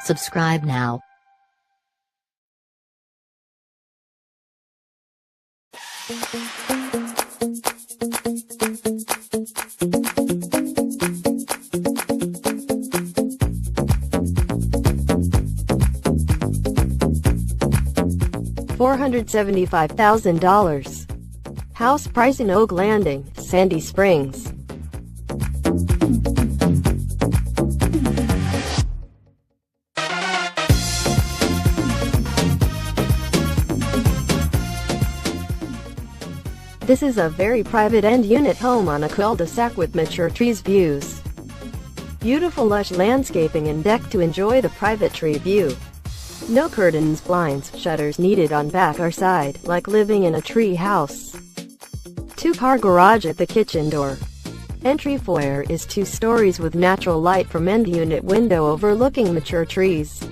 Subscribe now. $475,000. House price in Oak Landing, Sandy Springs. This is a very private end-unit home on a cul-de-sac with mature trees views. Beautiful lush landscaping and deck to enjoy the private tree view. No curtains, blinds, shutters needed on back or side, like living in a tree house. 2-car garage at the kitchen door. Entry foyer is 2 stories with natural light from end unit window overlooking mature trees.